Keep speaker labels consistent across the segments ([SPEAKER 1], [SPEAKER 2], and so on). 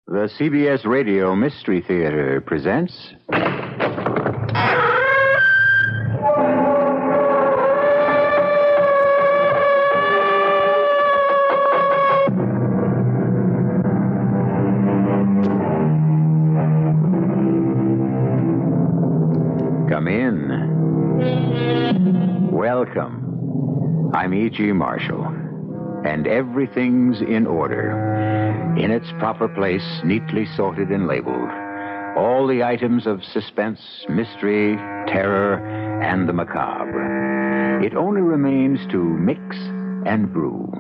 [SPEAKER 1] The CBS Radio Mystery Theater presents... Come in. Welcome. I'm E.G. Marshall, and everything's in order. In its proper place, neatly sorted and labeled. All the items of suspense, mystery, terror, and the macabre. It only remains to mix and brew.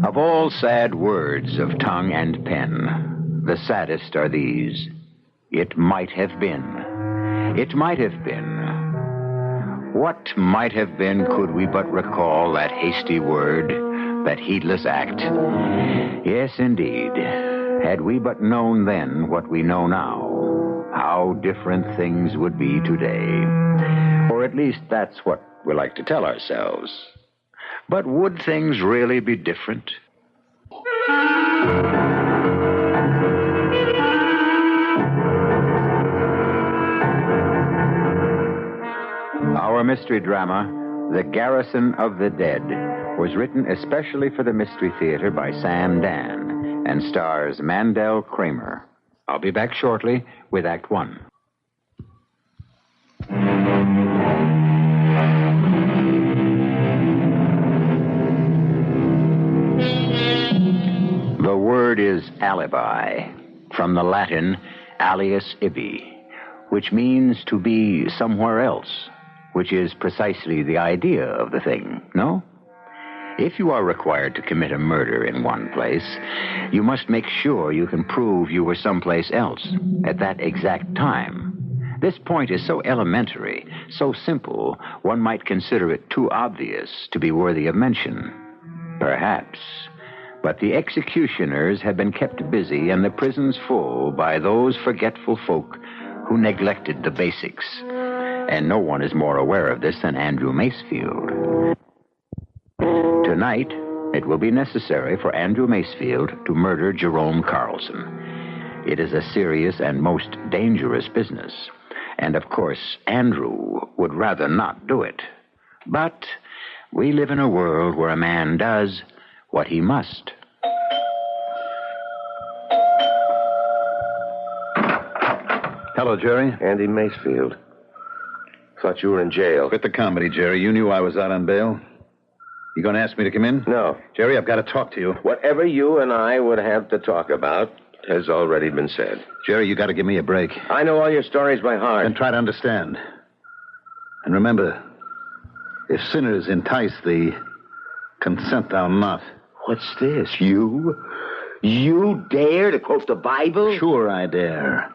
[SPEAKER 1] Of all sad words of tongue and pen, the saddest are these. It might have been. It might have been. What might have been could we but recall that hasty word, that heedless act? Yes, indeed. Had we but known then what we know now, how different things would be today. Or at least that's what we like to tell ourselves. But would things really be different? Our mystery drama, The Garrison of the Dead, was written especially for the Mystery Theater by Sam Dan and stars Mandel Kramer. I'll be back shortly with Act One. The word is alibi, from the Latin alias ibi, which means to be somewhere else, which is precisely the idea of the thing, no? If you are required to commit a murder in one place, you must make sure you can prove you were someplace else at that exact time. This point is so elementary, so simple, one might consider it too obvious to be worthy of mention. Perhaps. But the executioners have been kept busy and the prisons full by those forgetful folk who neglected the basics. And no one is more aware of this than Andrew Macefield. Tonight, it will be necessary for Andrew Macefield to murder Jerome Carlson. It is a serious and most dangerous business. And, of course, Andrew would rather not do it. But we live in a world where a man does what he must.
[SPEAKER 2] Hello, Jerry.
[SPEAKER 3] Andy Macefield. Thought you were in jail.
[SPEAKER 2] Quit the comedy, Jerry. You knew I was out on bail. You going to ask me to come in?
[SPEAKER 3] No.
[SPEAKER 2] Jerry, I've got to talk to you.
[SPEAKER 3] Whatever you and I would have to talk about has already been said.
[SPEAKER 2] Jerry, you got to give me a break.
[SPEAKER 3] I know all your stories by heart.
[SPEAKER 2] And try to understand. And remember, if sinners entice thee, consent thou not.
[SPEAKER 3] What's this? You dare to quote the Bible?
[SPEAKER 2] Sure I dare.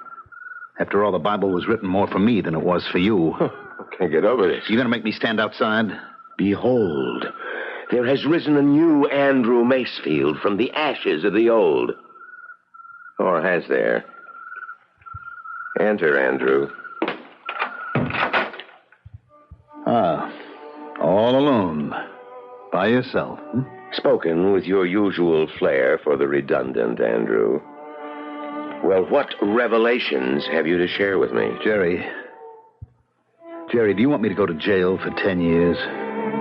[SPEAKER 2] After all, the Bible was written more for me than it was for you.
[SPEAKER 3] I can't get over this.
[SPEAKER 2] You going to make me stand outside?
[SPEAKER 3] Behold, there has risen a new Andrew Macefield from the ashes of the old. Or has there? Enter, Andrew.
[SPEAKER 2] Ah, all alone. By yourself.
[SPEAKER 3] Spoken with your usual flair for the redundant, Andrew. Well, what revelations have you to share with me?
[SPEAKER 2] Jerry, do you want me to go to jail for 10 years?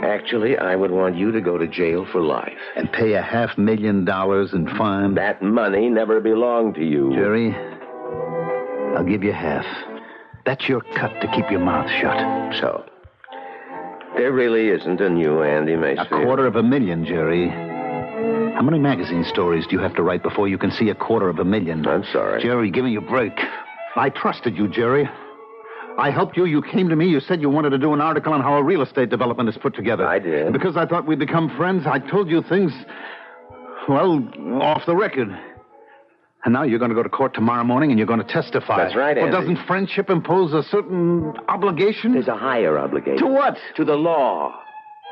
[SPEAKER 3] Actually, I would want you to go to jail for life.
[SPEAKER 2] And pay $500,000 in fine?
[SPEAKER 3] That money never belonged to you.
[SPEAKER 2] Jerry, I'll give you half. That's your cut to keep your mouth shut.
[SPEAKER 3] So, there really isn't a new Andy Macefield.
[SPEAKER 2] $250,000, Jerry. How many magazine stories do you have to write before you can see $250,000?
[SPEAKER 3] I'm sorry.
[SPEAKER 2] Jerry, give me a break. I trusted you, Jerry. I helped you. You came to me. You said you wanted to do an article on how a real estate development is put together.
[SPEAKER 3] I did.
[SPEAKER 2] And because I thought we'd become friends, I told you things, well, off the record. And now you're going to go to court tomorrow morning and you're going to testify.
[SPEAKER 3] That's right, Andy.
[SPEAKER 2] Well, doesn't friendship impose a certain obligation?
[SPEAKER 3] There's a higher obligation.
[SPEAKER 2] To what?
[SPEAKER 3] To the law.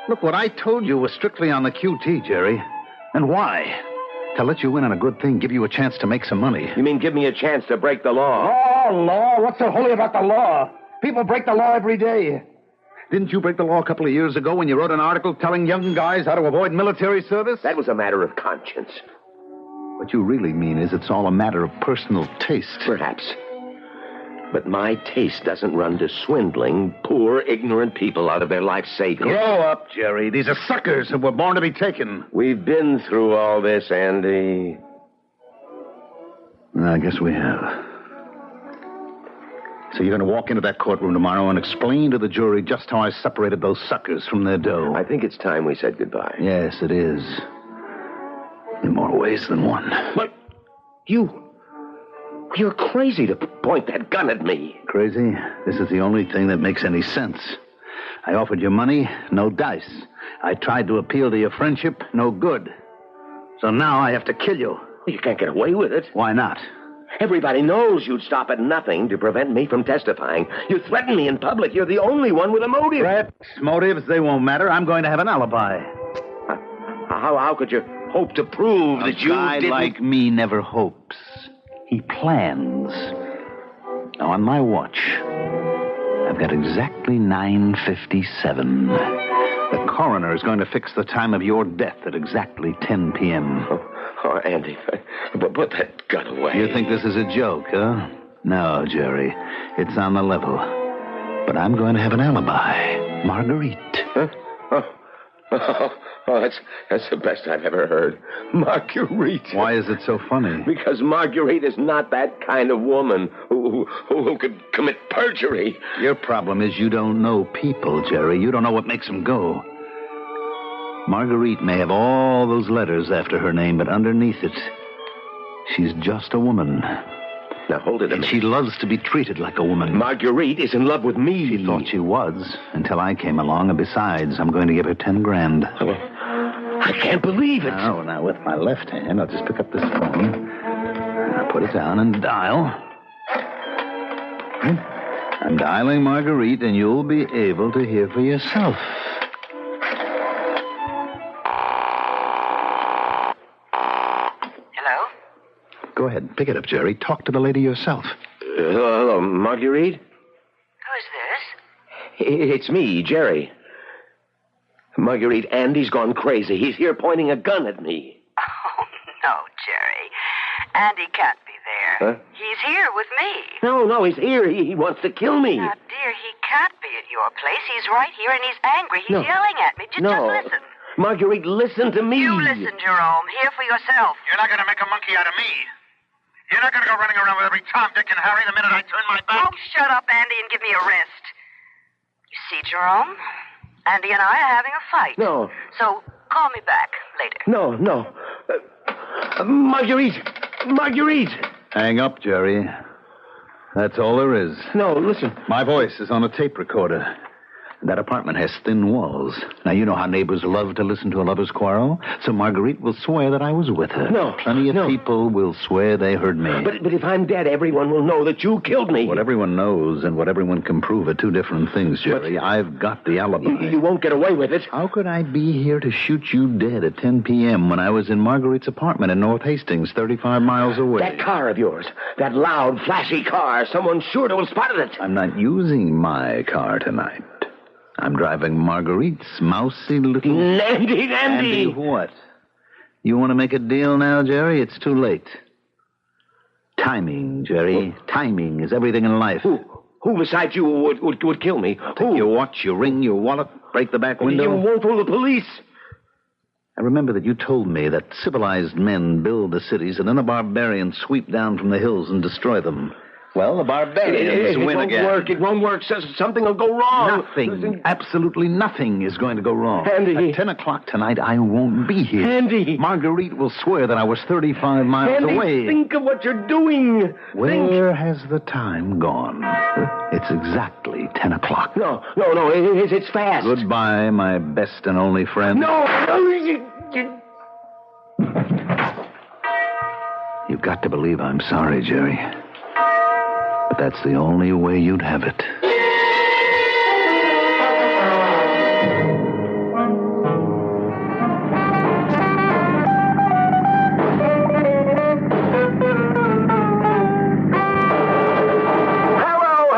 [SPEAKER 2] Look, what I told you was strictly on the QT, Jerry. And why? To let you in on a good thing, give you a chance to make some money.
[SPEAKER 3] You mean give me a chance to break the law?
[SPEAKER 2] Law? What's so holy about the law? People break the law every day. Didn't you break the law a couple of years ago when you wrote an article telling young guys how to avoid military service?
[SPEAKER 3] That was a matter of conscience.
[SPEAKER 2] What you really mean is it's all a matter of personal taste.
[SPEAKER 3] Perhaps. But my taste doesn't run to swindling poor, ignorant people out of their life's savings.
[SPEAKER 2] Grow up, Jerry. These are suckers who were born to be taken.
[SPEAKER 3] We've been through all this, Andy.
[SPEAKER 2] I guess we have. So you're going to walk into that courtroom tomorrow and explain to the jury just how I separated those suckers from their dough.
[SPEAKER 3] I think it's time we said goodbye.
[SPEAKER 2] Yes, it is. In more ways than one.
[SPEAKER 3] But you're crazy to point that gun at me.
[SPEAKER 2] Crazy? This is the only thing that makes any sense. I offered you money, no dice. I tried to appeal to your friendship, no good. So now I have to kill you.
[SPEAKER 3] You can't get away with it.
[SPEAKER 2] Why not?
[SPEAKER 3] Everybody knows you'd stop at nothing to prevent me from testifying. You threaten me in public. You're the only one with a motive.
[SPEAKER 2] Threats, motives, they won't matter. I'm going to have an alibi.
[SPEAKER 3] How could you hope to prove that you
[SPEAKER 2] didn't... A guy like me never hopes. He plans. Now, on my watch, I've got exactly 9:57. The coroner is going to fix the time of your death at exactly 10 p.m.
[SPEAKER 3] Oh, Andy, put that gun away.
[SPEAKER 2] You think this is a joke, huh? No, Jerry. It's on the level. But I'm going to have an alibi. Marguerite.
[SPEAKER 3] Huh? Oh, that's the best I've ever heard. Marguerite.
[SPEAKER 2] Why is it so funny?
[SPEAKER 3] Because Marguerite is not that kind of woman who could commit perjury.
[SPEAKER 2] Your problem is you don't know people, Jerry. You don't know what makes them go. Marguerite may have all those letters after her name, but underneath it, she's just a woman.
[SPEAKER 3] Now, hold it a minute.
[SPEAKER 2] And she loves to be treated like a woman.
[SPEAKER 3] Marguerite is in love with me.
[SPEAKER 2] She thought she was, until I came along, and besides, I'm going to give her 10 grand.
[SPEAKER 3] I can't believe it.
[SPEAKER 2] Now, with my left hand, I'll just pick up this phone. I'll put it down and dial. I'm dialing Marguerite, and you'll be able to hear for yourself. Go ahead. Pick it up, Jerry. Talk to the lady yourself.
[SPEAKER 3] Hello, Marguerite?
[SPEAKER 4] Who is this?
[SPEAKER 3] It's me, Jerry. Marguerite, Andy's gone crazy. He's here pointing a gun at me.
[SPEAKER 4] Oh, no, Jerry. Andy can't be there.
[SPEAKER 3] Huh?
[SPEAKER 4] He's here with me.
[SPEAKER 3] No, he's here. He wants to kill me.
[SPEAKER 4] Now, dear, he can't be at your place. He's right here, and he's angry. He's yelling at me. Just listen.
[SPEAKER 3] Marguerite, listen to me.
[SPEAKER 4] You listen, Jerome. Hear for yourself.
[SPEAKER 5] You're not going to make a monkey out of me. You're not going to go running around with every Tom, Dick, and Harry the minute I turn my back.
[SPEAKER 4] Oh, shut up, Andy, and give me a rest. You see, Jerome, Andy and I are having a fight.
[SPEAKER 3] No.
[SPEAKER 4] So call me back later.
[SPEAKER 3] No. Marguerite.
[SPEAKER 2] Hang up, Jerry. That's all there is.
[SPEAKER 3] No, listen.
[SPEAKER 2] My voice is on a tape recorder. That apartment has thin walls. Now, you know how neighbors love to listen to a lover's quarrel. So Marguerite will swear that I was with her.
[SPEAKER 3] No.
[SPEAKER 2] Plenty of people will swear they heard me.
[SPEAKER 3] But if I'm dead, everyone will know that you killed me.
[SPEAKER 2] What everyone knows and what everyone can prove are two different things, Jerry. I've got the alibi.
[SPEAKER 3] You won't get away with it.
[SPEAKER 2] How could I be here to shoot you dead at 10 p.m. when I was in Marguerite's apartment in North Hastings, 35 miles away?
[SPEAKER 3] That car of yours, that loud, flashy car, someone sure to have spotted it.
[SPEAKER 2] I'm not using my car tonight. I'm driving Marguerite's mousy little...
[SPEAKER 3] Andy!
[SPEAKER 2] Andy, what? You want to make a deal now, Jerry? It's too late. Timing, Jerry. Timing is everything in life.
[SPEAKER 3] Who besides you would kill me?
[SPEAKER 2] Take your watch, your ring, your wallet, break the back window.
[SPEAKER 3] You won't fool the police.
[SPEAKER 2] I remember that you told me that civilized men build the cities and then the barbarians sweep down from the hills and destroy them. Well, the barbarians win again.
[SPEAKER 3] It won't work. Something will go wrong.
[SPEAKER 2] Nothing. Absolutely nothing is going to go wrong.
[SPEAKER 3] Andy.
[SPEAKER 2] At 10 o'clock tonight, I won't be here.
[SPEAKER 3] Andy.
[SPEAKER 2] Marguerite will swear that I was 35 miles away.
[SPEAKER 3] Andy, think of what you're doing.
[SPEAKER 2] Where has the time gone? It's exactly 10 o'clock.
[SPEAKER 3] No. It's fast.
[SPEAKER 2] Goodbye, my best and only friend.
[SPEAKER 3] No.
[SPEAKER 2] You've got to believe I'm sorry, Jerry. But that's the only way you'd have it.
[SPEAKER 6] Hello.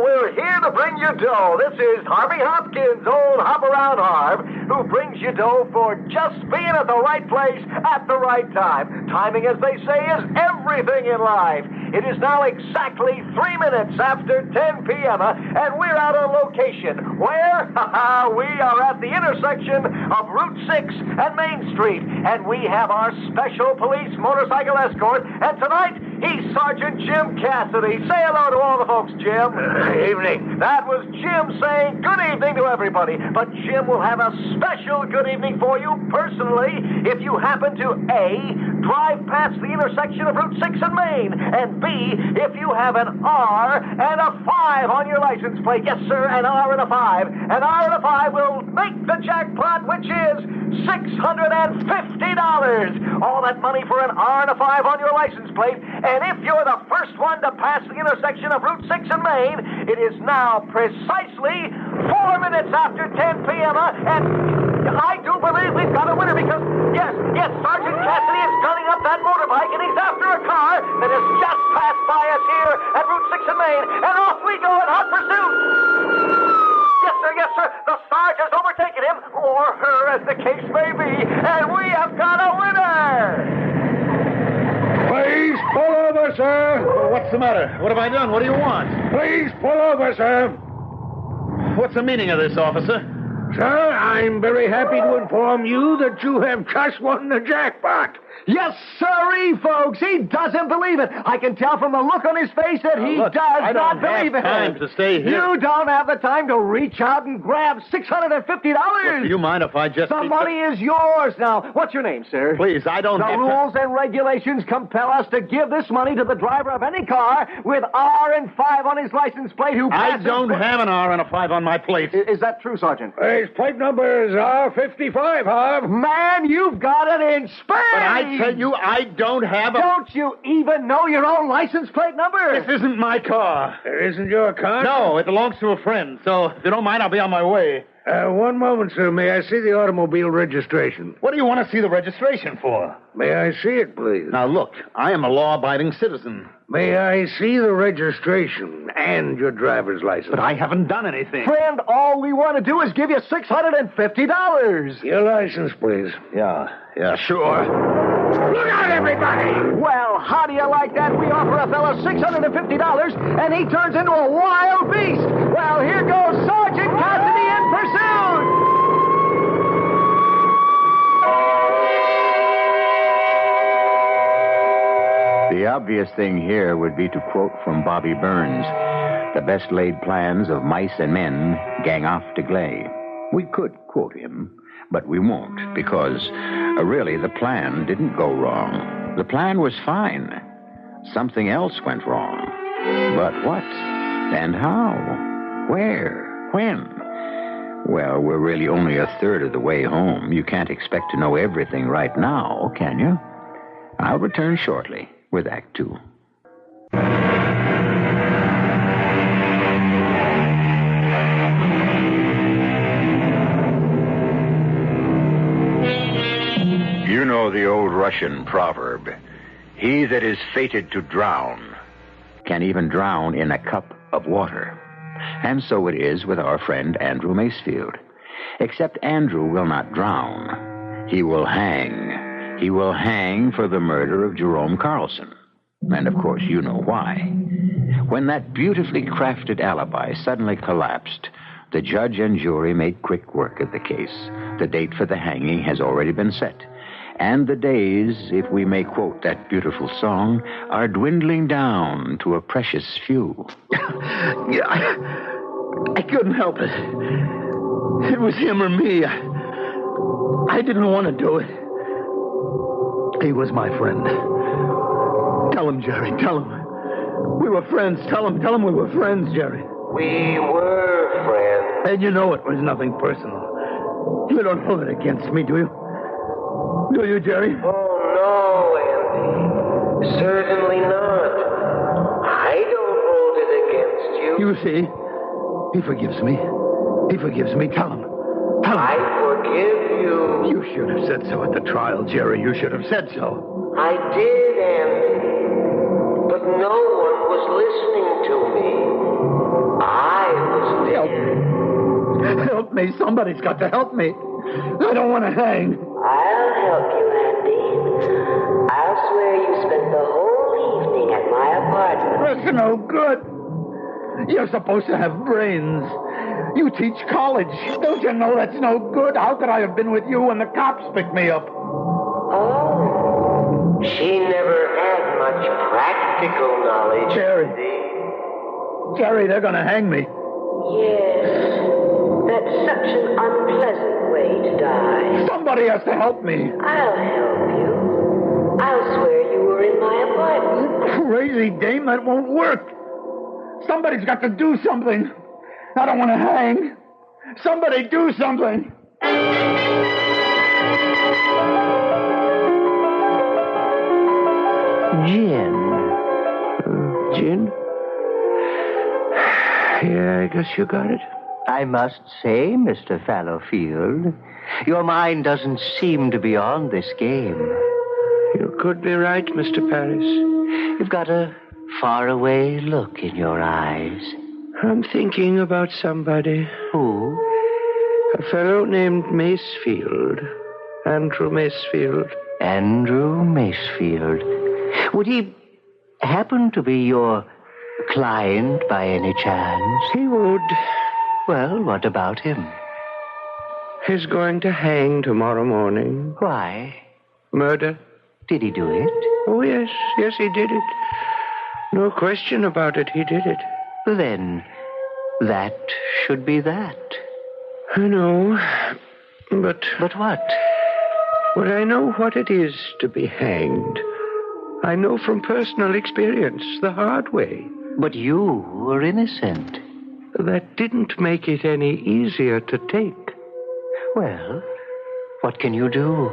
[SPEAKER 6] We're here to bring you dough. This is Harvey Hopkins, old Hop Around Harv. who brings you dough for just being at the right place at the right time. Timing, as they say, is everything in life. It is now exactly 3 minutes after 10 p.m., and we're out on location. Where? We are at the intersection of Route 6 and Main Street, and we have our special police motorcycle escort, and tonight, he's Sergeant Jim Cassidy. Say hello to all the folks, Jim.
[SPEAKER 7] Evening.
[SPEAKER 6] That was Jim saying good evening to everybody, but Jim will have a special good evening for you personally if you happen to A, drive past the intersection of Route 6 and Main, and B, if you have an R and a 5 on your license plate. Yes, sir, an R and a 5. An R and a 5 will make the jackpot, which is $650. All that money for an R and a 5 on your license plate. And if you're the first one to pass the intersection of Route 6 and Main, it is now precisely 4 minutes after 10 p.m. And I do believe we've got a winner because, yes, Sergeant Cassidy is gunning up that motorbike and he's after a car that has just passed by us here at Route 6 and Main. And off we go in hot pursuit. Yes, sir. The Sarge has overtaken him, or her, as the case may be, and we have got a winner!
[SPEAKER 7] Please pull over, sir.
[SPEAKER 2] Well, what's the matter? What have I done? What do you want?
[SPEAKER 7] Please pull over, sir.
[SPEAKER 2] What's the meaning of this, officer?
[SPEAKER 7] Sir, I'm very happy to inform you that you have just won the jackpot.
[SPEAKER 6] Yes, sirree, folks. He doesn't believe it. I can tell from the look on his face that he does not believe it.
[SPEAKER 2] I don't have time to stay here.
[SPEAKER 6] You don't have the time to reach out and grab $650.
[SPEAKER 2] Well, do you mind if I just...
[SPEAKER 6] The money is yours. Now, what's your name, sir?
[SPEAKER 2] Please, I don't have
[SPEAKER 6] The rules and regulations compel us to give this money to the driver of any car with R and 5 on his license plate who passes...
[SPEAKER 2] I don't have an R and a 5 on my plate.
[SPEAKER 6] Is that true, Sergeant?
[SPEAKER 7] His plate number is R55, Harv.
[SPEAKER 6] Man, you've got it in spades!
[SPEAKER 2] But I tell you, I don't have a...
[SPEAKER 6] Don't you even know your own license plate number?
[SPEAKER 2] This isn't my car.
[SPEAKER 7] It isn't your car?
[SPEAKER 2] No, it belongs to a friend. So, if you don't mind, I'll be on my way.
[SPEAKER 7] One moment, sir. May I see the automobile registration?
[SPEAKER 2] What do you want to see the registration for?
[SPEAKER 7] May I see it, please?
[SPEAKER 2] Now, look, I am a law-abiding citizen.
[SPEAKER 7] May I see the registration and your driver's license?
[SPEAKER 2] But I haven't done anything.
[SPEAKER 6] Friend, all we want to do is give you $650.
[SPEAKER 7] Your license, please.
[SPEAKER 2] Yeah, sure.
[SPEAKER 7] Look out, everybody!
[SPEAKER 6] Well, how do you like that? We offer a fella $650, and he turns into a wild beast. Well, here goes Sergeant Cassidy in pursuit.
[SPEAKER 1] The obvious thing here would be to quote from Bobby Burns, "The best laid plans of mice and men gang off to Gley." We could quote him, but we won't, because really the plan didn't go wrong. The plan was fine. Something else went wrong. But what? And how? Where? When? Well, we're really only a third of the way home. You can't expect to know everything right now, can you? I'll return shortly with Act 2. You know the old Russian proverb, "He that is fated to drown can even drown in a cup of water." And so it is with our friend Andrew Macefield. Except Andrew will not drown. He will hang. He will hang for the murder of Jerome Carlson. And, of course, you know why. When that beautifully crafted alibi suddenly collapsed, the judge and jury made quick work of the case. The date for the hanging has already been set. And the days, if we may quote that beautiful song, are dwindling down to a precious few.
[SPEAKER 2] I couldn't help it. It was him or me. I didn't want to do it. He was my friend. Tell him, Jerry, tell him. We were friends. Tell him we were friends, Jerry.
[SPEAKER 3] We were friends.
[SPEAKER 2] And you know it was nothing personal. You don't hold it against me, do you? Do you, Jerry?
[SPEAKER 3] Oh, no, Andy. Certainly not. I don't hold it against you.
[SPEAKER 2] You see, he forgives me. He forgives me. Tell him. Tell him.
[SPEAKER 3] I forgive you.
[SPEAKER 2] You should have said so at the trial, Jerry. You should have said so.
[SPEAKER 3] I did, Andy. But no one was listening to me. I was there.
[SPEAKER 2] Help
[SPEAKER 7] me. Somebody's got to help me. I don't want to hang.
[SPEAKER 8] I'll help you, Andy. I'll swear you spent the whole evening at my apartment.
[SPEAKER 7] That's no good. You're supposed to have brains. You teach college. Don't you know that's no good? How could I have been with you when the cops picked me up?
[SPEAKER 8] Oh. She never had much practical knowledge.
[SPEAKER 7] Jerry, they're going to hang me.
[SPEAKER 8] Yes. That's such an unpleasant way to die.
[SPEAKER 7] Somebody has to help me.
[SPEAKER 8] I'll help you. I'll swear you were in my apartment.
[SPEAKER 7] Crazy dame, that won't work. Somebody's got to do something. I don't want to hang. Somebody do something.
[SPEAKER 9] Gin? Yeah, I guess you got it.
[SPEAKER 10] I must say, Mr. Fallowfield, your mind doesn't seem to be on this game.
[SPEAKER 9] You could be right, Mr. Paris.
[SPEAKER 10] You've got a faraway look in your eyes.
[SPEAKER 9] I'm thinking about somebody.
[SPEAKER 10] Who?
[SPEAKER 9] A fellow named Macefield. Andrew Macefield.
[SPEAKER 10] Andrew Macefield. Would he happen to be your client by any chance?
[SPEAKER 9] He would.
[SPEAKER 10] Well, what about him?
[SPEAKER 9] He's going to hang tomorrow morning.
[SPEAKER 10] Why?
[SPEAKER 9] Murder.
[SPEAKER 10] Did he do it?
[SPEAKER 9] Oh, yes. Yes, he did it. No question about it, he did it.
[SPEAKER 10] Then that should be that.
[SPEAKER 9] I know, but...
[SPEAKER 10] But what?
[SPEAKER 9] Well, I know what it is to be hanged. I know from personal experience, the hard way.
[SPEAKER 10] But you were innocent.
[SPEAKER 9] That didn't make it any easier to take.
[SPEAKER 10] Well, what can you do?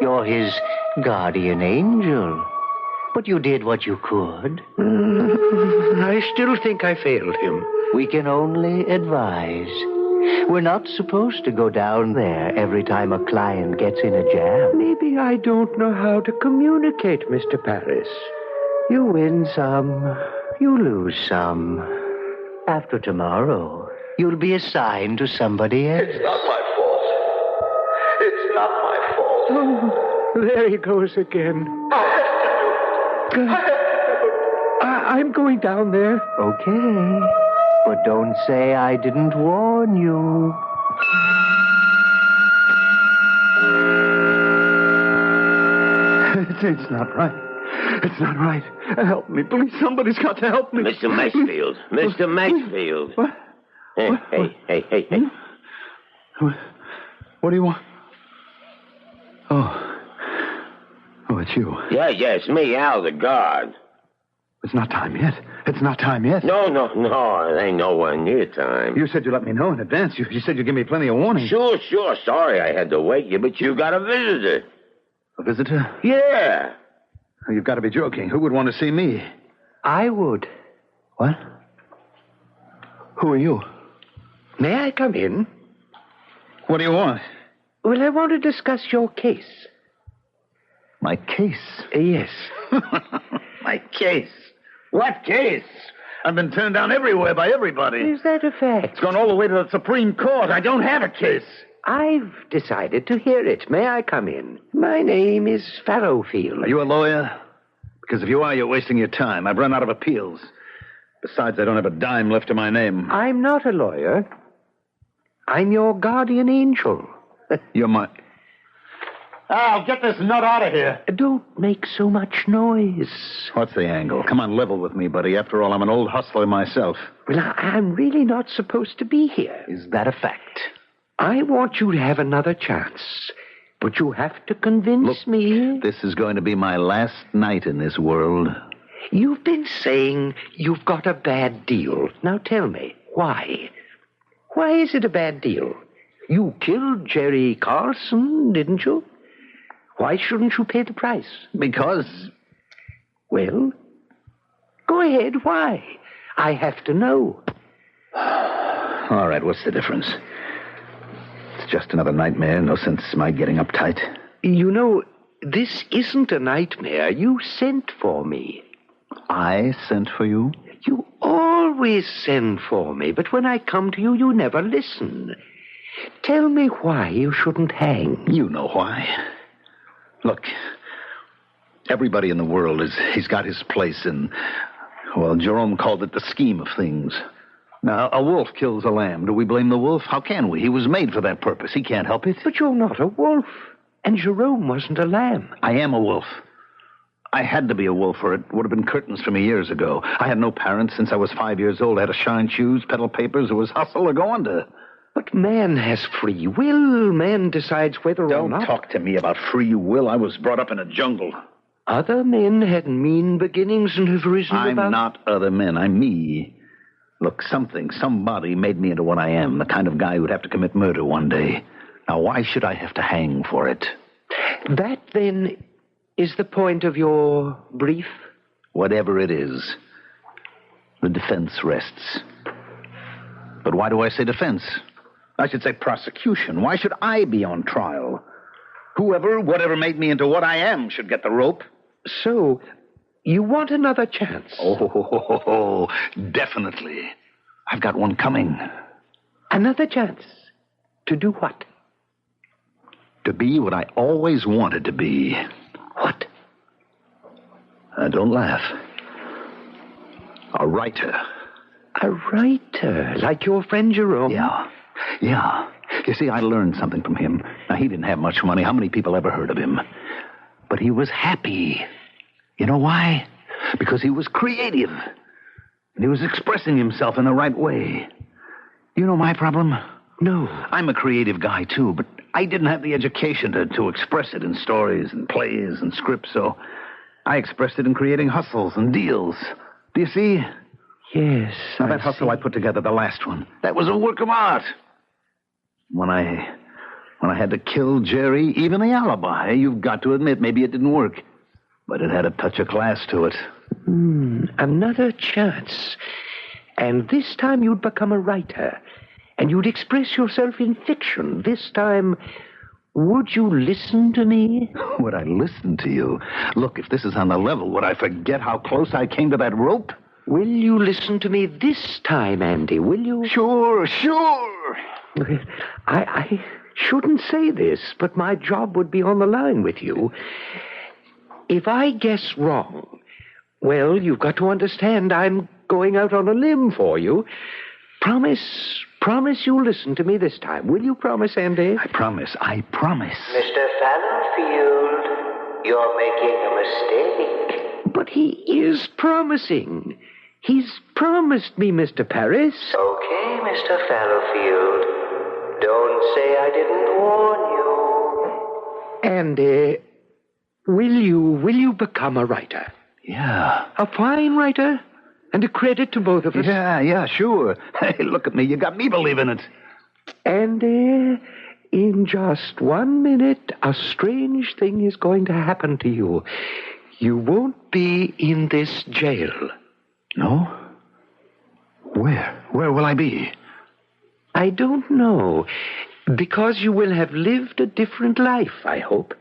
[SPEAKER 10] You're his guardian angel. But you did what you could.
[SPEAKER 9] I still think I failed him.
[SPEAKER 10] We can only advise. We're not supposed to go down there every time a client gets in a jam.
[SPEAKER 9] Maybe I don't know how to communicate, Mr. Paris.
[SPEAKER 10] You win some, you lose some. After tomorrow, you'll be assigned to somebody else.
[SPEAKER 6] It's not my fault. It's not my fault.
[SPEAKER 9] Oh, there he goes again. I'm going down there.
[SPEAKER 10] Okay. But don't say I didn't warn you.
[SPEAKER 7] It's not right. It's not right. Help me, please. Somebody's got to help me.
[SPEAKER 3] Mr. Macefield. Mr. Macefield.
[SPEAKER 7] What?
[SPEAKER 3] Hey.
[SPEAKER 7] What do you want? Oh, it's you.
[SPEAKER 3] Yeah, it's me, Al, the guard.
[SPEAKER 7] It's not time yet. It's not time yet.
[SPEAKER 3] No, it ain't nowhere near time.
[SPEAKER 7] You said you'd let me know in advance. You said you'd give me plenty of warning.
[SPEAKER 3] Sure. Sorry I had to wake you, but you got a visitor.
[SPEAKER 7] A visitor?
[SPEAKER 3] Yeah.
[SPEAKER 7] Oh, you've got to be joking. Who would want to see me?
[SPEAKER 9] I would.
[SPEAKER 7] What? Who are you?
[SPEAKER 9] May I come in?
[SPEAKER 7] What do you want?
[SPEAKER 9] Well, I want to discuss your case.
[SPEAKER 7] My case?
[SPEAKER 9] Yes.
[SPEAKER 7] My case? What case? I've been turned down everywhere by everybody.
[SPEAKER 9] Is that a fact?
[SPEAKER 7] It's gone all the way to the Supreme Court. I don't have a case.
[SPEAKER 9] I've decided to hear it. May I come in? My name is Fallowfield.
[SPEAKER 7] Are you a lawyer? Because if you are, you're wasting your time. I've run out of appeals. Besides, I don't have a dime left to my name.
[SPEAKER 9] I'm not a lawyer. I'm your guardian angel.
[SPEAKER 7] You're my... Al, get this nut out of here.
[SPEAKER 9] Don't make so much noise.
[SPEAKER 7] What's the angle? Come on, level with me, buddy. After all, I'm an old hustler myself.
[SPEAKER 9] Well, I'm really not supposed to be here.
[SPEAKER 7] Is that a fact?
[SPEAKER 9] I want you to have another chance. But you have to convince me.
[SPEAKER 7] This is going to be my last night in this world.
[SPEAKER 9] You've been saying you've got a bad deal. Now tell me, why? Why is it a bad deal? You killed Jerry Carson, didn't you? Why shouldn't you pay the price?
[SPEAKER 7] Because...
[SPEAKER 9] Well, go ahead. Why? I have to know.
[SPEAKER 7] All right, what's the difference? It's just another nightmare. No sense my getting uptight.
[SPEAKER 9] You know, this isn't a nightmare. You sent for me.
[SPEAKER 7] I sent for you?
[SPEAKER 9] You always send for me, but when I come to you, you never listen. Tell me why you shouldn't hang.
[SPEAKER 2] You know why. Look, everybody in the world he's got his place in, well, Jerome called it the scheme of things. Now, a wolf kills a lamb. Do we blame the wolf? How can we? He was made for that purpose. He can't help it.
[SPEAKER 9] But you're not a wolf, and Jerome wasn't a lamb.
[SPEAKER 2] I am a wolf. I had to be a wolf, or it would have been curtains for me years ago. I had no parents since I was 5 years old. I had to shine shoes, peddle papers. It was hustle or go under.
[SPEAKER 9] But man has free will. Man decides whether or not...
[SPEAKER 2] Don't talk to me about free will. I was brought up in a jungle.
[SPEAKER 9] Other men had mean beginnings and have risen
[SPEAKER 2] I'm
[SPEAKER 9] about...
[SPEAKER 2] not other men. I'm me. Look, somebody made me into what I am, the kind of guy who'd have to commit murder one day. Now, why should I have to hang for it?
[SPEAKER 9] That, then, is the point of your brief?
[SPEAKER 2] Whatever it is, the defense rests. But why do I say defense? I should say prosecution. Why should I be on trial? Whatever made me into what I am should get the rope.
[SPEAKER 9] So, you want another chance?
[SPEAKER 2] Oh, definitely. I've got one coming.
[SPEAKER 9] Another chance? To do what?
[SPEAKER 2] To be what I always wanted to be.
[SPEAKER 9] What?
[SPEAKER 2] Don't laugh. A writer.
[SPEAKER 9] A writer? Like your friend Jerome?
[SPEAKER 2] Yeah. You see, I learned something from him. Now, he didn't have much money. How many people ever heard of him? But he was happy. You know why? Because he was creative. And he was expressing himself in the right way. You know my problem?
[SPEAKER 9] No.
[SPEAKER 2] I'm a creative guy, too, but I didn't have the education to express it in stories and plays and scripts, so I expressed it in creating hustles and deals. Do you see?
[SPEAKER 9] Yes.
[SPEAKER 2] Now, that hustle I put together, the last one, that was a work of art. When I had to kill Jerry, even the alibi, you've got to admit, maybe it didn't work. But it had a touch of class to it.
[SPEAKER 9] Another chance. And this time you'd become a writer. And you'd express yourself in fiction. This time, would you listen to me?
[SPEAKER 2] Would I listen to you? Look, if this is on the level, would I forget how close I came to that rope?
[SPEAKER 9] Will you listen to me this time, Andy? Will you?
[SPEAKER 2] Sure.
[SPEAKER 9] I shouldn't say this, but my job would be on the line with you. If I guess wrong, well, you've got to understand I'm going out on a limb for you. Promise you'll listen to me this time. Will you promise, Andy?
[SPEAKER 2] I promise.
[SPEAKER 8] Mr. Fallowfield, you're making a mistake.
[SPEAKER 9] But he is promising. He's promised me, Mr. Paris.
[SPEAKER 8] Okay, Mr. Fallowfield. Don't say I didn't warn you.
[SPEAKER 9] Andy, will you become a writer?
[SPEAKER 2] Yeah.
[SPEAKER 9] A fine writer? And a credit to both of us.
[SPEAKER 2] Yeah, sure. Hey, look at me. You got me believing it.
[SPEAKER 9] Andy, in just 1 minute, a strange thing is going to happen to you. You won't be in this jail.
[SPEAKER 2] No? Where will I be?
[SPEAKER 9] I don't know. Because you will have lived a different life, I hope.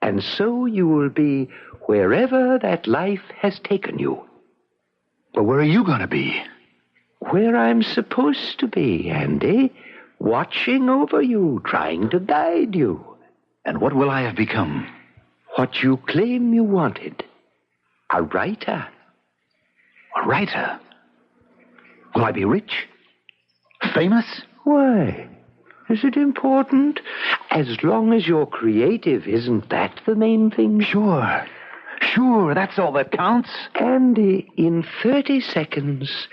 [SPEAKER 9] And so you will be wherever that life has taken you.
[SPEAKER 2] But where are you going to be?
[SPEAKER 9] Where I'm supposed to be, Andy. Watching over you, trying to guide you.
[SPEAKER 2] And what will I have become?
[SPEAKER 9] What you claim you wanted. A writer.
[SPEAKER 2] A writer? Will I be rich? Famous?
[SPEAKER 9] Why? Is it important? As long as you're creative, isn't that the main thing?
[SPEAKER 2] Sure, that's all that counts.
[SPEAKER 9] Andy, in 30 seconds,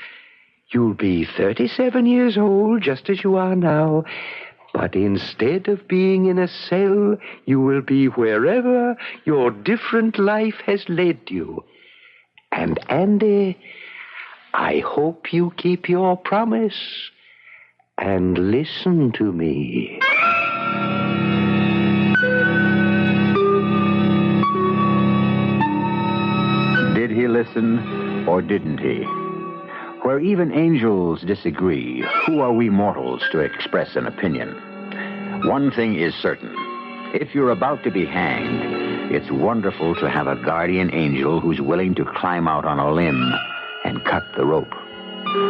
[SPEAKER 9] you'll be 37 years old, just as you are now. But instead of being in a cell, you will be wherever your different life has led you. And Andy, I hope you keep your promise and listen to me.
[SPEAKER 1] Did he listen or didn't he? Where even angels disagree, who are we mortals to express an opinion? One thing is certain. If you're about to be hanged, it's wonderful to have a guardian angel who's willing to climb out on a limb and cut the rope.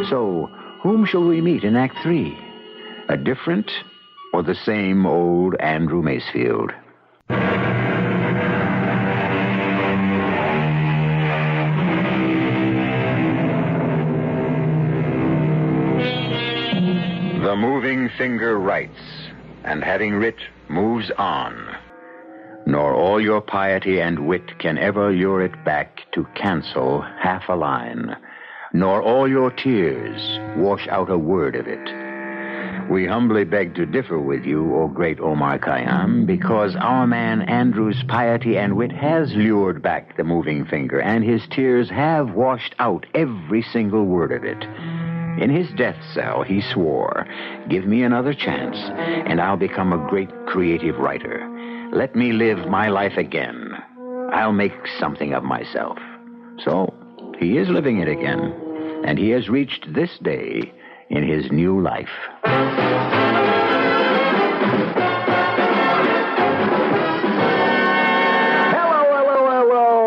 [SPEAKER 1] So, whom shall we meet in Act 3? A different or the same old Andrew Macefield? The moving finger writes, and having writ, moves on. Nor all your piety and wit can ever lure it back to cancel half a line, nor all your tears wash out a word of it. We humbly beg to differ with you, O great Omar Khayyam, because our man Andrew's piety and wit has lured back the moving finger, and his tears have washed out every single word of it. In his death cell, he swore, "Give me another chance, and I'll become a great creative writer. Let me live my life again. I'll make something of myself." So, he is living it again, and he has reached this day in his new life.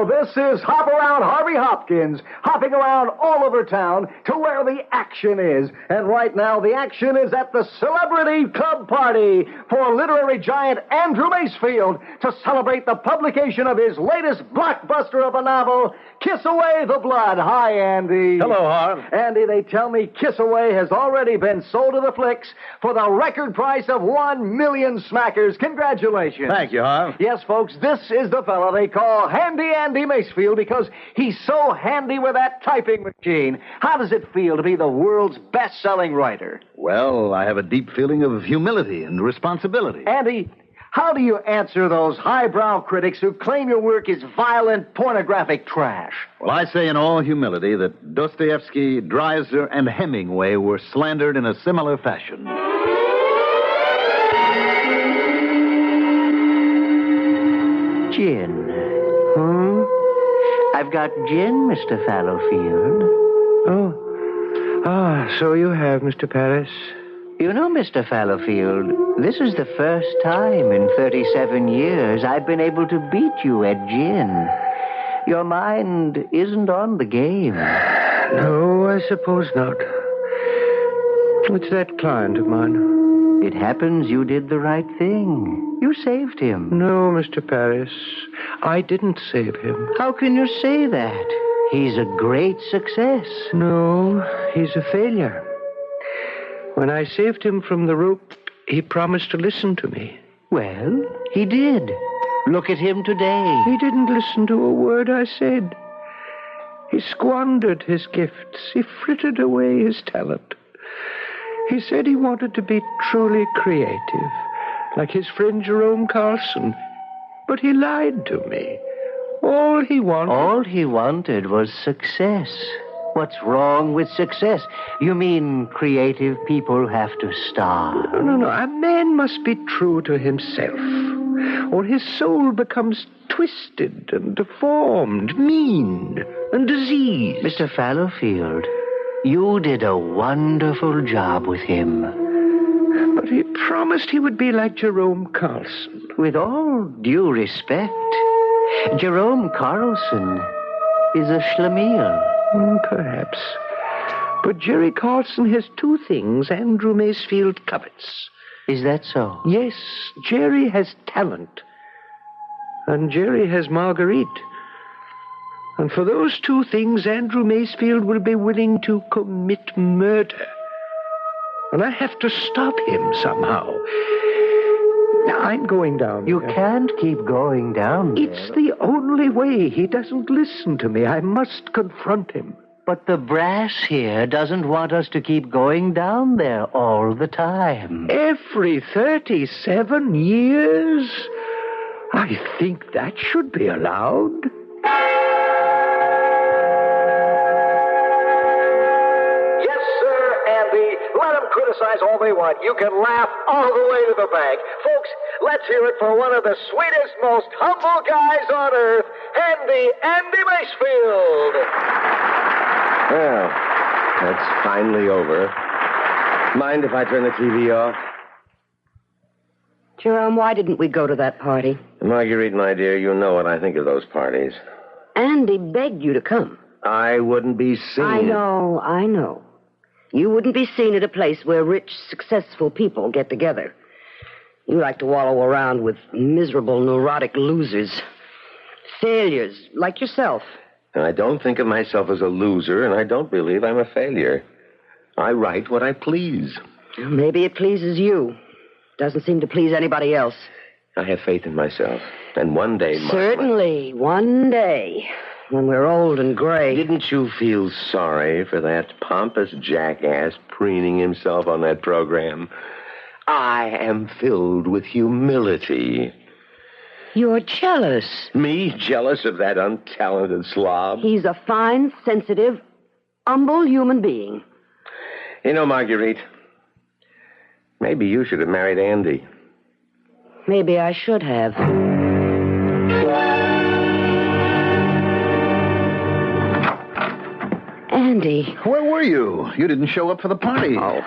[SPEAKER 6] This is Hop Around Harvey Hopkins, hopping around all over town to where the action is. And right now, the action is at the Celebrity Club Party for literary giant Andrew Macefield to celebrate the publication of his latest blockbuster of a novel, Kiss Away the Blood. Hi, Andy.
[SPEAKER 7] Hello, Harv.
[SPEAKER 6] Andy, they tell me Kiss Away has already been sold to the flicks for the record price of 1 million smackers. Congratulations.
[SPEAKER 7] Thank you, Harv.
[SPEAKER 6] Yes, folks, this is the fella they call Handy Andy Macefield because he's so handy with that typing machine. How does it feel to be the world's best-selling writer?
[SPEAKER 2] Well, I have a deep feeling of humility and responsibility.
[SPEAKER 6] Andy, how do you answer those highbrow critics who claim your work is violent, pornographic trash?
[SPEAKER 2] Well, I say in all humility that Dostoevsky, Dreiser, and Hemingway were slandered in a similar fashion.
[SPEAKER 10] Gin. I've got gin, Mr. Fallowfield.
[SPEAKER 11] So you have, Mr. Paris.
[SPEAKER 10] You know, Mr. Fallowfield, this is the first time in 37 years I've been able to beat you at gin. Your mind isn't on the game.
[SPEAKER 11] No, I suppose not. It's that client of mine.
[SPEAKER 10] It happens you did the right thing. You saved him.
[SPEAKER 11] No, Mr. Paris. I didn't save him.
[SPEAKER 10] How can you say that? He's a great success.
[SPEAKER 11] No, he's a failure. When I saved him from the rope, he promised to listen to me.
[SPEAKER 10] Well, he did. Look at him today.
[SPEAKER 11] He didn't listen to a word I said. He squandered his gifts. He frittered away his talent. He said he wanted to be truly creative, like his friend Jerome Carlson. But he lied to me. All he wanted
[SPEAKER 10] was success. What's wrong with success? You mean creative people have to starve?
[SPEAKER 11] No. A man must be true to himself, or his soul becomes twisted and deformed, mean and diseased.
[SPEAKER 10] Mr. Fallowfield, you did a wonderful job with him.
[SPEAKER 11] But he promised he would be like Jerome Carlson.
[SPEAKER 10] With all due respect, Jerome Carlson is a schlemiel.
[SPEAKER 11] Perhaps. But Jerry Carlson has two things Andrew Macefield covets.
[SPEAKER 10] Is that so?
[SPEAKER 11] Yes, Jerry has talent. And Jerry has Marguerite. And for those two things, Andrew Macefield will be willing to commit murder. And I have to stop him somehow. Now, I'm going down.
[SPEAKER 10] You can't keep going down there.
[SPEAKER 11] It's the only way. He doesn't listen to me. I must confront him.
[SPEAKER 10] But the brass here doesn't want us to keep going down there all the time.
[SPEAKER 11] Every 37 years? I think that should be allowed.
[SPEAKER 6] Let them criticize all they want. You can laugh all the way to the bank. Folks, let's hear it for one of the sweetest, most humble guys on earth, Handy Andy Macefield.
[SPEAKER 3] Well, that's finally over. Mind if I turn the TV off?
[SPEAKER 12] Jerome, why didn't we go to that party?
[SPEAKER 3] Marguerite, my dear, you know what I think of those parties.
[SPEAKER 12] Andy begged you to come.
[SPEAKER 3] I wouldn't be seen.
[SPEAKER 12] I know. You wouldn't be seen at a place where rich, successful people get together. You like to wallow around with miserable, neurotic losers. Failures, like yourself.
[SPEAKER 3] And I don't think of myself as a loser, and I don't believe I'm a failure. I write what I please.
[SPEAKER 12] Maybe it pleases you. Doesn't seem to please anybody else.
[SPEAKER 3] I have faith in myself. And one day...
[SPEAKER 12] Certainly, one day, when we're old and gray.
[SPEAKER 3] Didn't you feel sorry for that pompous jackass preening himself on that program? I am filled with humility.
[SPEAKER 12] You're jealous.
[SPEAKER 3] Me jealous of that untalented slob?
[SPEAKER 12] He's a fine, sensitive, humble human being.
[SPEAKER 3] You know, Marguerite, maybe you should have married Andy.
[SPEAKER 12] Maybe I should have. Andy.
[SPEAKER 2] Where were you? You didn't show up for the party.
[SPEAKER 12] Oh,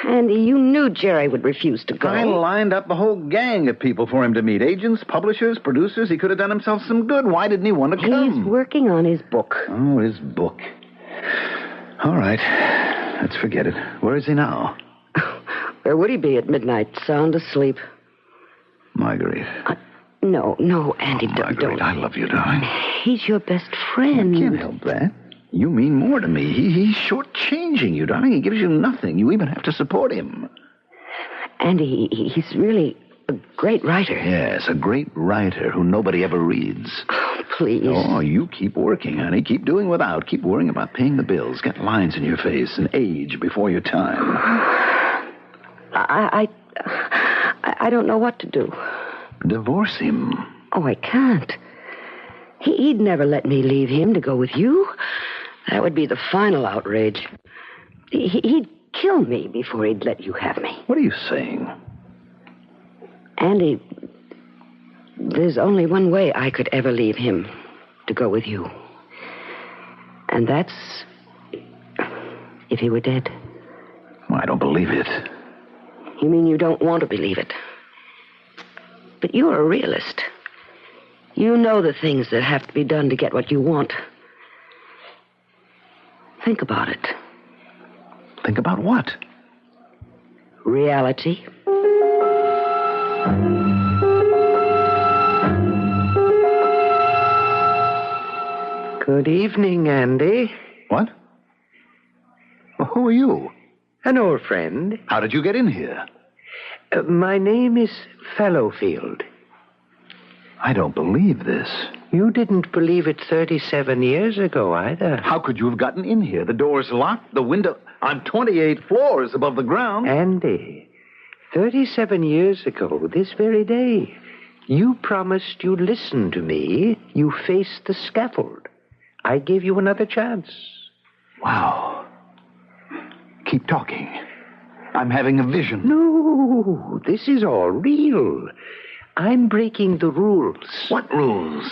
[SPEAKER 12] Andy, you knew Jerry would refuse to go.
[SPEAKER 2] I lined up a whole gang of people for him to meet. Agents, publishers, producers. He could have done himself some good. Why didn't he want to come?
[SPEAKER 12] He's working on his book.
[SPEAKER 2] Oh, his book. All right. Let's forget it. Where is he now?
[SPEAKER 12] Where would he be at midnight? Sound asleep.
[SPEAKER 2] Marguerite.
[SPEAKER 12] No, Andy,
[SPEAKER 2] Marguerite,
[SPEAKER 12] don't.
[SPEAKER 2] I love you, darling.
[SPEAKER 12] He's your best friend.
[SPEAKER 2] I can't help that. You mean more to me. He's shortchanging you, darling. He gives you nothing. You even have to support him.
[SPEAKER 12] Andy, he's really a great writer.
[SPEAKER 2] Yes, a great writer who nobody ever reads.
[SPEAKER 12] Oh, please.
[SPEAKER 2] Oh, you keep working, honey. Keep doing without. Keep worrying about paying the bills. Get lines in your face and age before your time.
[SPEAKER 12] I don't know what to do.
[SPEAKER 2] Divorce him.
[SPEAKER 12] Oh, I can't. He'd never let me leave him to go with you. That would be the final outrage. He'd kill me before he'd let you have me.
[SPEAKER 2] What are you saying?
[SPEAKER 12] Andy, there's only one way I could ever leave him to go with you. And that's if he were dead.
[SPEAKER 2] Well, I don't believe it.
[SPEAKER 12] You mean you don't want to believe it? But you're a realist. You know the things that have to be done to get what you want. Think about it.
[SPEAKER 2] Think about what?
[SPEAKER 12] Reality.
[SPEAKER 11] Good evening, Andy.
[SPEAKER 2] What? Well, who are you?
[SPEAKER 11] An old friend.
[SPEAKER 2] How did you get in here?
[SPEAKER 11] My name is Fallowfield.
[SPEAKER 2] I don't believe this.
[SPEAKER 11] You didn't believe it 37 years ago, either.
[SPEAKER 2] How could you have gotten in here? The door's locked, the window... I'm 28 floors above the ground.
[SPEAKER 11] Andy, 37 years ago, this very day, you promised you'd listen to me. You faced the scaffold. I gave you another chance.
[SPEAKER 2] Wow. Keep talking. I'm having a vision.
[SPEAKER 11] No, this is all real. I'm breaking the rules.
[SPEAKER 2] What rules?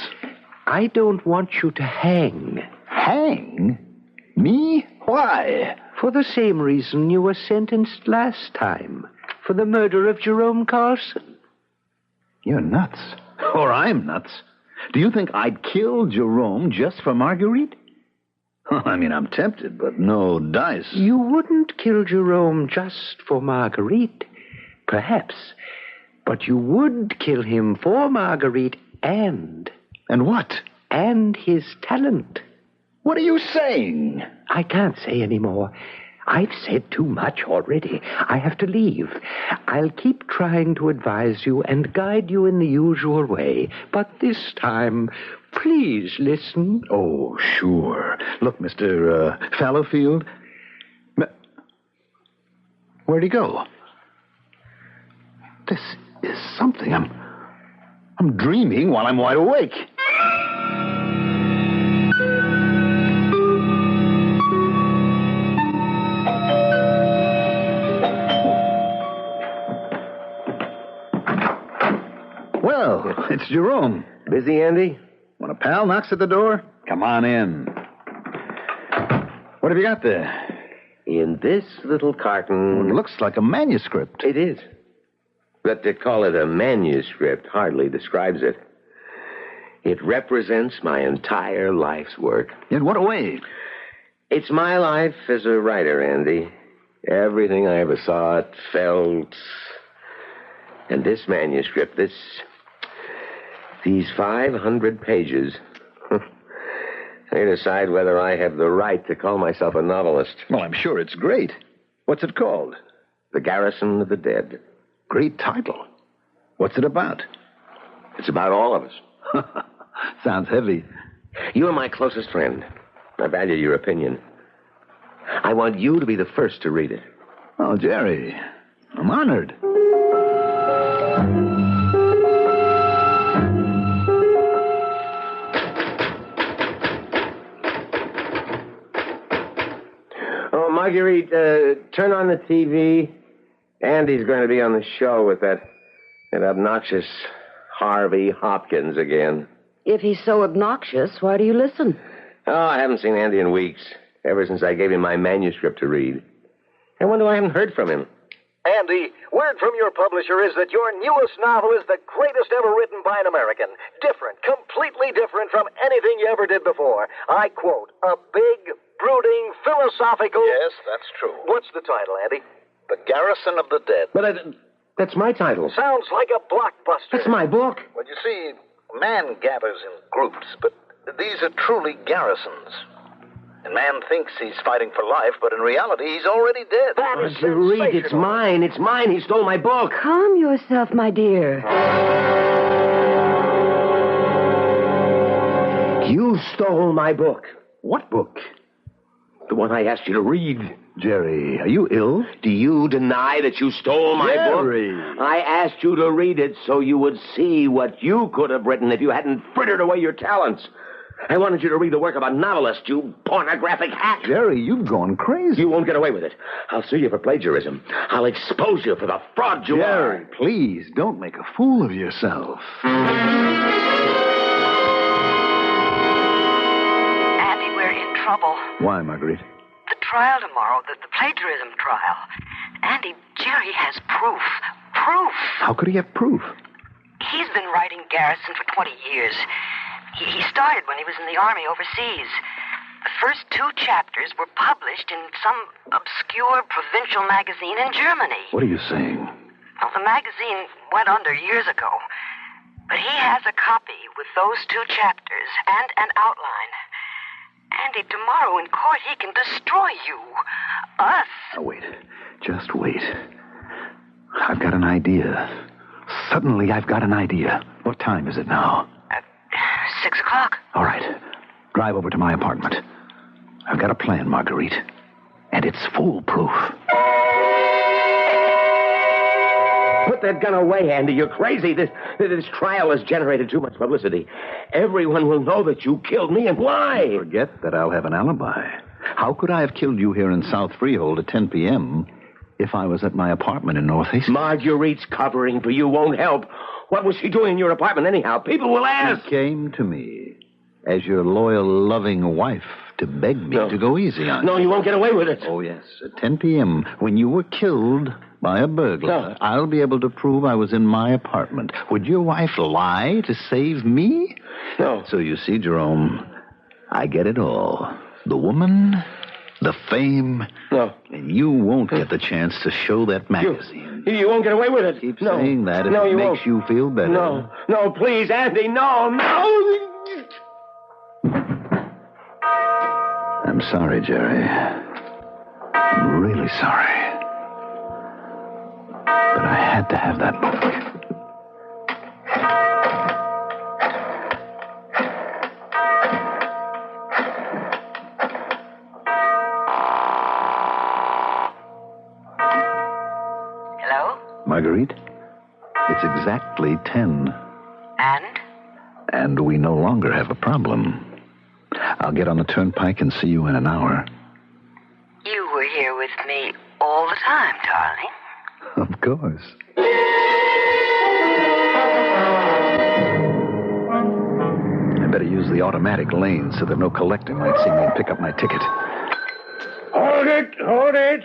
[SPEAKER 11] I don't want you to hang.
[SPEAKER 2] Hang? Me? Why?
[SPEAKER 11] For the same reason you were sentenced last time. For the murder of Jerome Carson.
[SPEAKER 2] You're nuts. Or I'm nuts. Do you think I'd kill Jerome just for Marguerite? I mean, I'm tempted, but no dice.
[SPEAKER 11] You wouldn't kill Jerome just for Marguerite. Perhaps. But you would kill him for Marguerite and...
[SPEAKER 2] And what?
[SPEAKER 11] And his talent.
[SPEAKER 2] What are you saying?
[SPEAKER 11] I can't say any more. I've said too much already. I have to leave. I'll keep trying to advise you and guide you in the usual way. But this time, please listen.
[SPEAKER 2] Oh, sure. Look, Mr. Fallowfield. Where'd he go? This is something. I'm dreaming while I'm wide awake. Well, it's Jerome.
[SPEAKER 3] Busy, Andy?
[SPEAKER 2] When a pal knocks at the door, come on in. What have you got there?
[SPEAKER 3] In this little carton...
[SPEAKER 2] It looks like a manuscript.
[SPEAKER 3] It is. But to call it a manuscript hardly describes it. It represents my entire life's work.
[SPEAKER 2] In what way?
[SPEAKER 3] It's my life as a writer, Andy. Everything I ever thought, felt, And this manuscript, these 500 pages, they decide whether I have the right to call myself a novelist.
[SPEAKER 2] Well, I'm sure it's great. What's it called?
[SPEAKER 3] The Garrison of the Dead.
[SPEAKER 2] Great title. What's it about?
[SPEAKER 3] It's about all of us.
[SPEAKER 2] Sounds heavy.
[SPEAKER 3] You are my closest friend. I value your opinion. I want you to be the first to read it.
[SPEAKER 2] Oh, Jerry, I'm honored.
[SPEAKER 3] Oh, Marguerite, turn on the TV. Andy's going to be on the show with that obnoxious Harvey Hopkins again.
[SPEAKER 12] If he's so obnoxious, why do you listen?
[SPEAKER 3] Oh, I haven't seen Andy in weeks. Ever since I gave him my manuscript to read. I wonder I haven't heard from him.
[SPEAKER 6] Andy, word from your publisher is that your newest novel is the greatest ever written by an American. Different, completely different from anything you ever did before. I quote, a big, brooding, philosophical...
[SPEAKER 13] Yes, that's true.
[SPEAKER 6] What's the title, Andy?
[SPEAKER 13] The Garrison of the Dead.
[SPEAKER 3] But that's my title.
[SPEAKER 6] Sounds like a blockbuster.
[SPEAKER 3] That's my book.
[SPEAKER 13] Well, you see, man gathers in groups, but these are truly garrisons. And man thinks he's fighting for life, but in reality, he's already dead.
[SPEAKER 6] That is
[SPEAKER 3] Marguerite, it's mine. It's mine. He stole my book.
[SPEAKER 12] Calm yourself, my dear.
[SPEAKER 3] You stole my book.
[SPEAKER 2] What book?
[SPEAKER 3] The one I asked you to read.
[SPEAKER 2] Jerry, are you ill?
[SPEAKER 3] Do you deny that you stole my
[SPEAKER 2] Jerry.
[SPEAKER 3] book? I asked you to read it so you would see what you could have written if you hadn't frittered away your talents. I wanted you to read the work of a novelist, you pornographic hack.
[SPEAKER 2] Jerry, you've gone crazy.
[SPEAKER 3] You won't get away with it. I'll sue you for plagiarism. I'll expose you for the fraud you are.
[SPEAKER 2] Jerry, please, don't make a fool of yourself.
[SPEAKER 4] Andy, we're in trouble.
[SPEAKER 2] Why, Marguerite?
[SPEAKER 4] The trial tomorrow, the plagiarism trial. Andy, Jerry has proof. Proof!
[SPEAKER 2] How could he have proof?
[SPEAKER 4] He's been writing Garrison for 20 years. He started when he was in the Army overseas. The first 2 chapters were published in some obscure provincial magazine in Germany.
[SPEAKER 2] What are you saying?
[SPEAKER 4] Well, the magazine went under years ago. But he has a copy with those 2 chapters and an outline. Andy, tomorrow in court, he can destroy you. Us.
[SPEAKER 2] Now, wait. Just wait. I've got an idea. Suddenly, I've got an idea. What time is it now?
[SPEAKER 4] 6 o'clock.
[SPEAKER 2] All right. Drive over to my apartment. I've got a plan, Marguerite. And it's foolproof.
[SPEAKER 3] Put that gun away, Andy. You're crazy. This trial has generated too much publicity. Everyone will know that you killed me, and why?
[SPEAKER 2] Forget that I'll have an alibi. How could I have killed you here in South Freehold at 10 p.m. if I was at my apartment in North Hastings?
[SPEAKER 3] Marguerite's covering for you won't help. What was she doing in your apartment anyhow? People will ask.
[SPEAKER 2] She came to me as your loyal, loving wife to beg me to go easy on you.
[SPEAKER 3] No, you won't get away with it.
[SPEAKER 2] Oh, yes. At 10 p.m., when you were killed by a burglar, I'll be able to prove I was in my apartment. Would your wife lie to save me?
[SPEAKER 3] No.
[SPEAKER 2] So you see, Jerome, I get it all. The woman, the fame.
[SPEAKER 3] No.
[SPEAKER 2] And you won't get the chance to show that magazine.
[SPEAKER 3] You won't get away with it.
[SPEAKER 2] Keep saying that if it makes you feel better.
[SPEAKER 3] No, please, Andy, no.
[SPEAKER 2] I'm sorry, Jerry. I'm really sorry. But I had to have that book.
[SPEAKER 4] Hello?
[SPEAKER 2] Marguerite, it's exactly 10.
[SPEAKER 4] And?
[SPEAKER 2] And we no longer have a problem. I'll get on the turnpike and see you in an hour.
[SPEAKER 4] You were here with me all the time, darling.
[SPEAKER 2] Of course. I better use the automatic lane so that no collector might see me and pick up my ticket.
[SPEAKER 3] Hold
[SPEAKER 11] Hold it.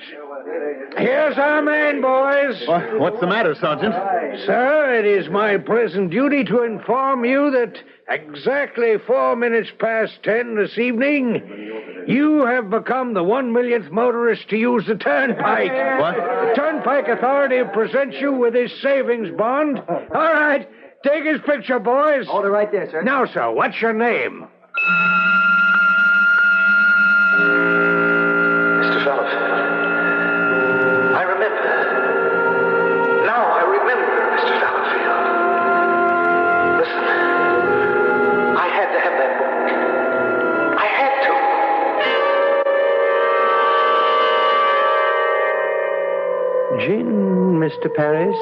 [SPEAKER 11] Here's our man, boys.
[SPEAKER 14] What's the matter, Sergeant?
[SPEAKER 11] Sir, it is my pleasant duty to inform you that exactly 4 minutes past 10 this evening, you have become the 1 millionth motorist to use the Turnpike.
[SPEAKER 14] What?
[SPEAKER 11] The Turnpike Authority presents you with his savings bond. All right, take his picture, boys.
[SPEAKER 15] Hold it right there, sir.
[SPEAKER 11] Now, sir, what's your name?
[SPEAKER 13] Mr. Fallowfield. I remember. Now I remember, Mr. Fallowfield. Listen. I had to have that book. I had to.
[SPEAKER 10] Gin, Mr. Paris.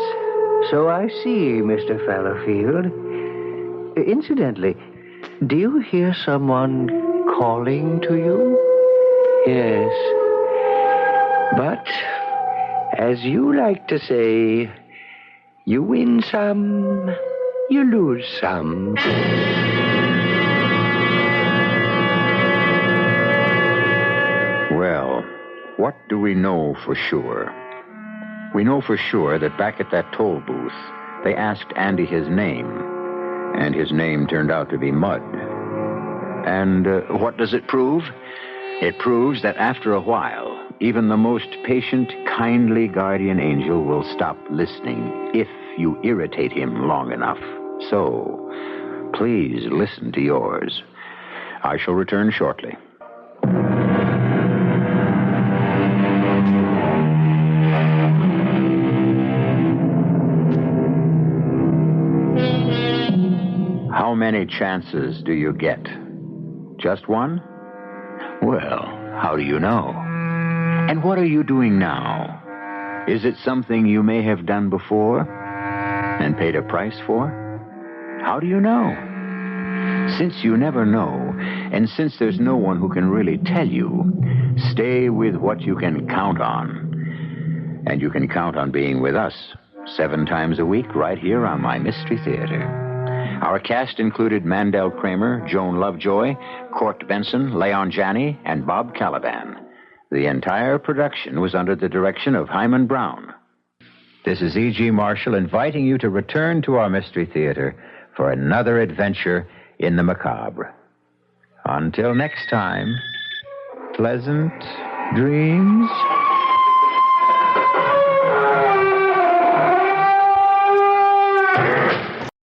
[SPEAKER 10] So I see, Mr. Fallowfield. Incidentally, do you hear someone calling to you? Yes. But, as you like to say, you win some, you lose some.
[SPEAKER 1] Well, what do we know for sure? We know for sure that back at that toll booth, they asked Andy his name, and his name turned out to be Mud. And what does it prove? It proves that after a while, even the most patient, kindly guardian angel will stop listening if you irritate him long enough. So, please listen to yours. I shall return shortly. How many chances do you get? Just one? Well, how do you know? And what are you doing now? Is it something you may have done before and paid a price for? How do you know? Since you never know, and since there's no one who can really tell you, stay with what you can count on. And you can count on being with us 7 times a week right here on my Mystery Theater. Our cast included Mandel Kramer, Joan Lovejoy, Court Benson, Leon Janney, and Bob Caliban. The entire production was under the direction of Hyman Brown. This is E.G. Marshall inviting you to return to our Mystery Theater for another adventure in the macabre. Until next time, pleasant dreams.